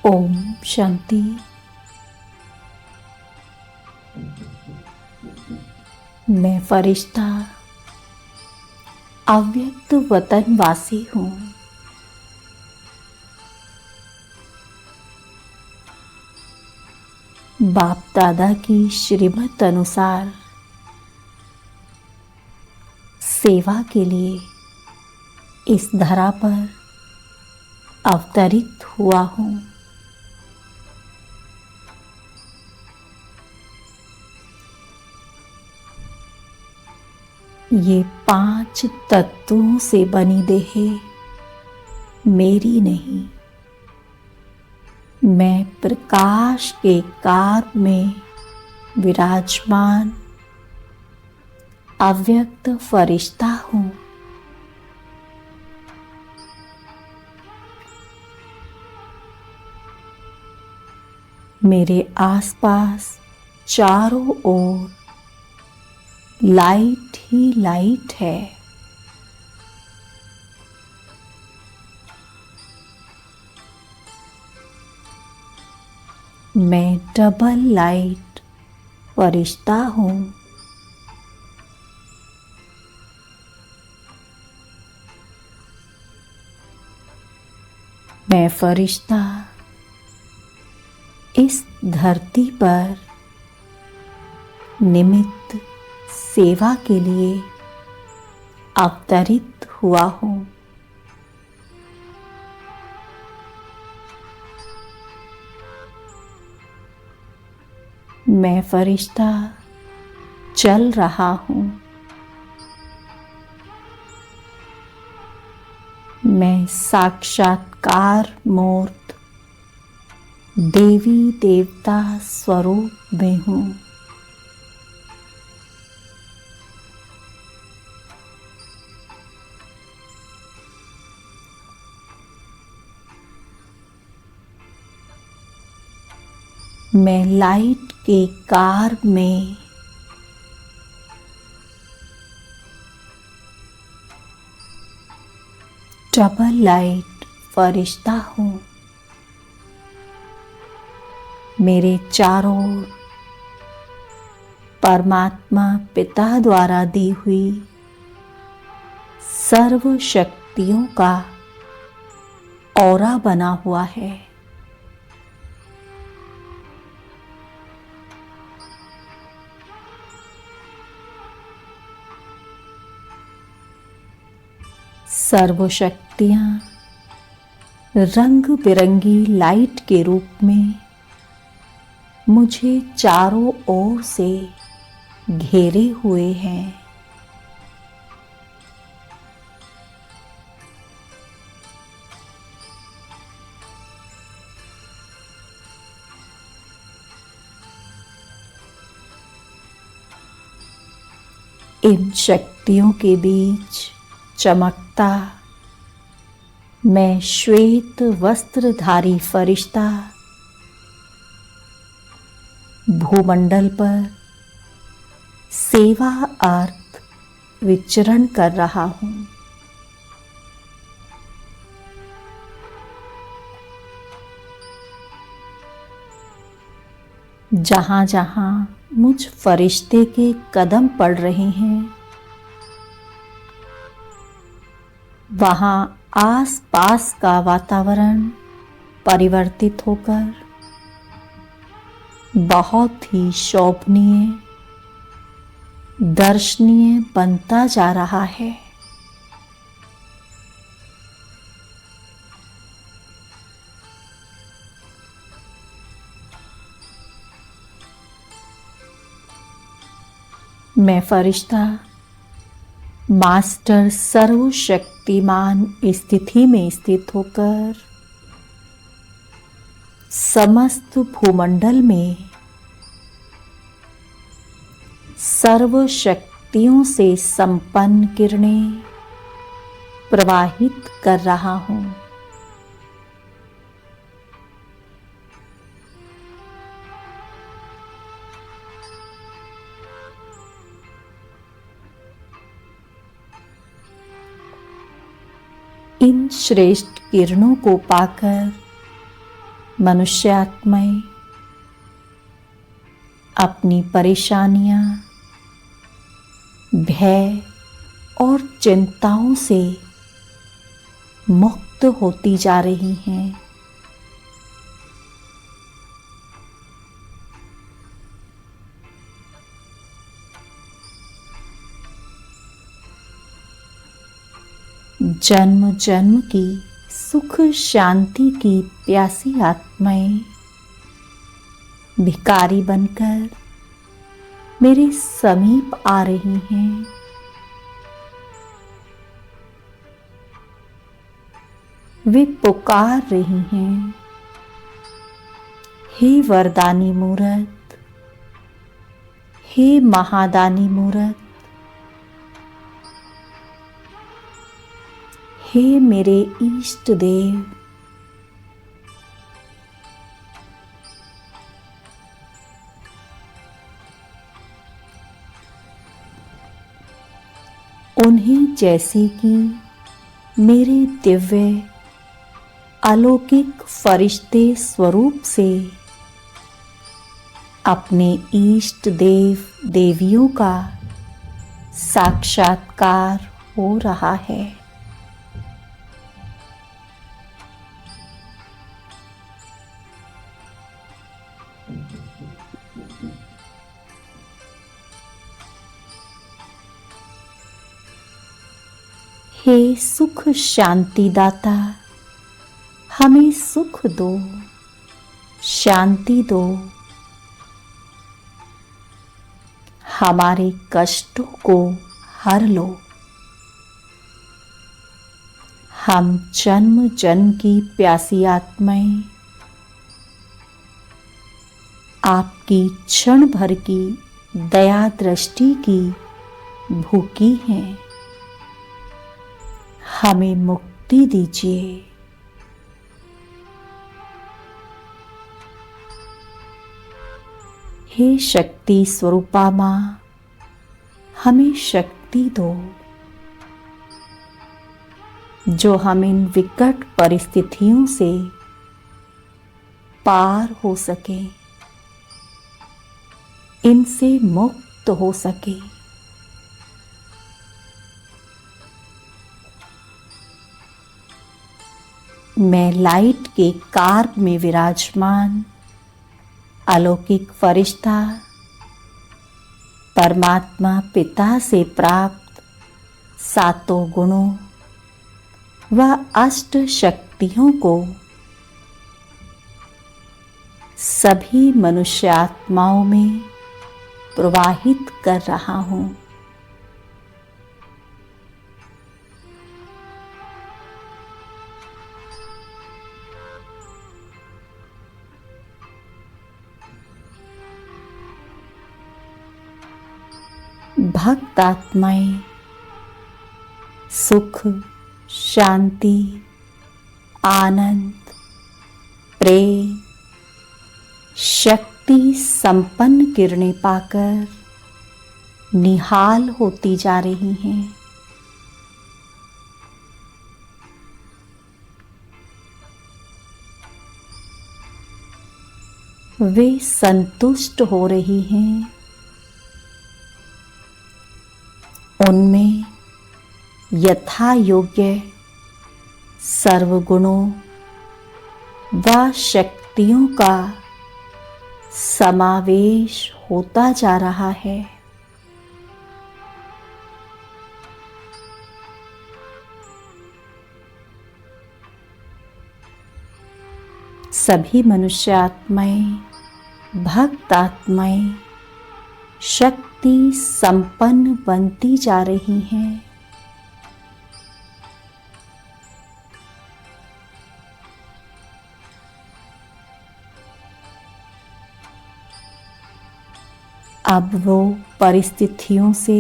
ओम शांति। मैं फरिश्ता अव्यक्त वतनवासी हूँ। बाप दादा की श्रीमत अनुसार सेवा के लिए इस धरा पर अवतरित हुआ हूँ। ये 5 तत्वों से बनी देह मेरी नहीं। मैं प्रकाश के कार में विराजमान अव्यक्त फरिश्ता हूँ। मेरे आसपास चारों ओर लाइट ही लाइट है। मैं डबल लाइट फरिश्ता हूँ। मैं फरिश्ता इस धरती पर निमित्त सेवा के लिए अवतरित हुआ हूँ। मैं फरिश्ता चल रहा हूँ। मैं साक्षात्कार मूर्त देवी देवता स्वरूप में हूँ। मैं लाइट के कार में डबल लाइट फरिश्ता हूँ। मेरे चारों ओर परमात्मा पिता द्वारा दी हुई सर्व शक्तियों का ऑरा बना हुआ है। सर्व शक्तियाँ रंग बिरंगी लाइट के रूप में मुझे चारों ओर से घेरे हुए हैं। इन शक्तियों के बीच चमकता मैं श्वेत वस्त्रधारी फरिश्ता भूमंडल पर सेवा अर्थ विचरण कर रहा हूँ। जहाँ जहाँ मुझ फरिश्ते के कदम पड़ रहे हैं, वहाँ आस पास का वातावरण परिवर्तित होकर बहुत ही शोभनीय, दर्शनीय बनता जा रहा है। मैं फरिश्ता मास्टर सर्वशक्तिमान स्थिति में स्थित होकर समस्त भूमंडल में सर्व शक्तियों से संपन्न किरणें प्रवाहित कर रहा हूँ। इन श्रेष्ठ किरणों को पाकर मनुष्यात्माएं अपनी परेशानियां, भय और चिंताओं से मुक्त होती जा रही हैं। जन्म जन्म की सुख शांति की प्यासी आत्माएं भिखारी बनकर मेरे समीप आ रही हैं। वे पुकार रही हैं, हे वरदानी मूरत, हे महादानी मूरत, हे मेरे इष्ट देव, उन्हें जैसे कि मेरे दिव्य अलौकिक फरिश्ते स्वरूप से अपने इष्ट देव देवियों का साक्षात्कार हो रहा है। हे सुख शांति दाता, हमें सुख दो, शांति दो, हमारे कष्टों को हर लो। हम जन्म जन्म की प्यासी आत्माएं आपकी क्षण भर की दया दृष्टि की भूखी हैं। हमें मुक्ति दीजिए। हे शक्ति स्वरूपा माँ, हमें शक्ति दो जो हम इन विकट परिस्थितियों से पार हो सके, इनसे मुक्त हो सके। मैं लाइट के कार्प में विराजमान अलौकिक फरिश्ता परमात्मा पिता से प्राप्त सातों गुणों व अष्ट शक्तियों को सभी मनुष्य आत्माओं में प्रवाहित कर रहा हूँ। भक्त आत्माएं सुख, शांति, आनंद, प्रेम, शक्ति संपन्न किरणें पाकर निहाल होती जा रही हैं। वे संतुष्ट हो रही हैं। उनमें यथा योग्य सर्वगुणों व शक्तियों का समावेश होता जा रहा है। सभी मनुष्य आत्माएं, भक्त आत्माएं शक्ति संपन्न बनती जा रही हैं। अब वो परिस्थितियों से,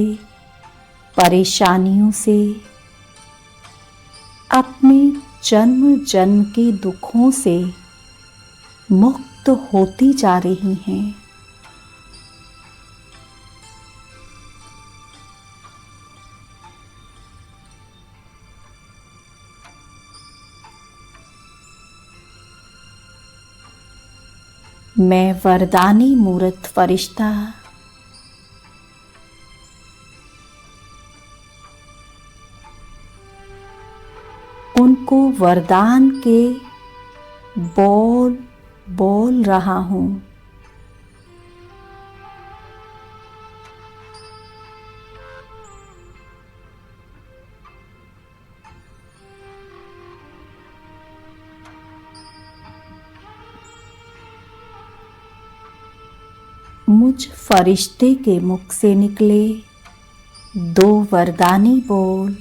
परेशानियों से, अपने जन्म जन्म के दुखों से मुक्त होती जा रही हैं। मैं वरदानी मूर्त फरिश्ता उनको वरदान के बोल बोल रहा हूँ। मुझ फरिश्ते के मुख से निकले दो वरदानी बोल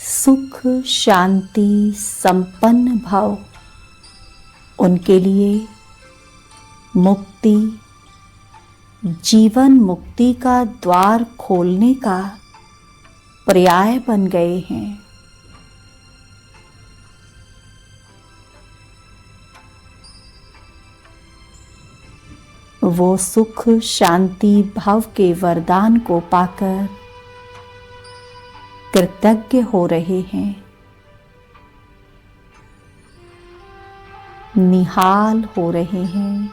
सुख शांति संपन्न भव। उनके लिए मुक्ति, जीवन मुक्ति का द्वार खोलने का पर्याय बन गए हैं। वो सुख शांति भाव के वरदान को पाकर कृतज्ञ हो रहे हैं, निहाल हो रहे हैं।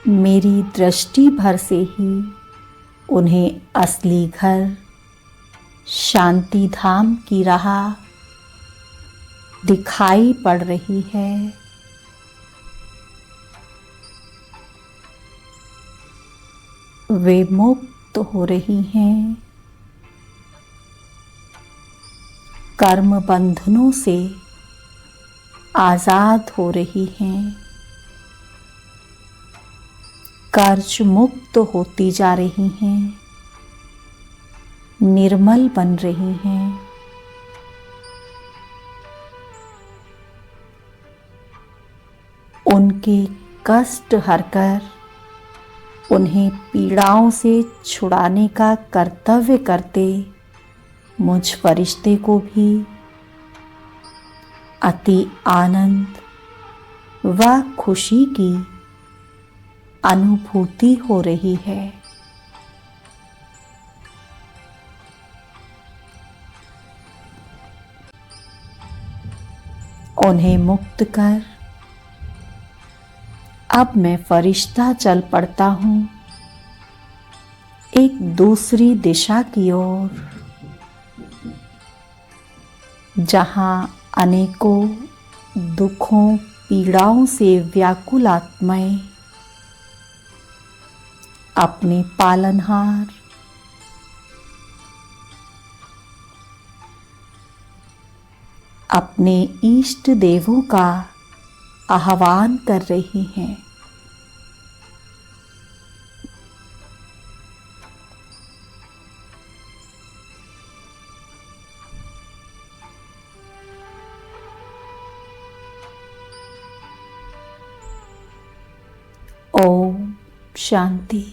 मेरी दृष्टि भर से ही उन्हें असली घर शांति धाम की राह दिखाई पड़ रही है। वे मुक्त हो रही हैं, कर्म बंधनों से आजाद हो रही हैं, कर्ज मुक्त होती जा रही हैं, निर्मल बन रही हैं। उनके कष्ट हरकर उन्हें पीड़ाओं से छुड़ाने का कर्तव्य करते मुझ फरिश्ते को भी अति आनंद व खुशी की अनुभूति हो रही है। उन्हें मुक्त कर अब मैं फरिश्ता चल पड़ता हूँ एक दूसरी दिशा की ओर, जहाँ अनेकों दुखों पीड़ाओं से व्याकुल आत्माएं अपने पालनहार अपने इष्ट देवों का आह्वान कर रही हैं। ओम शांति।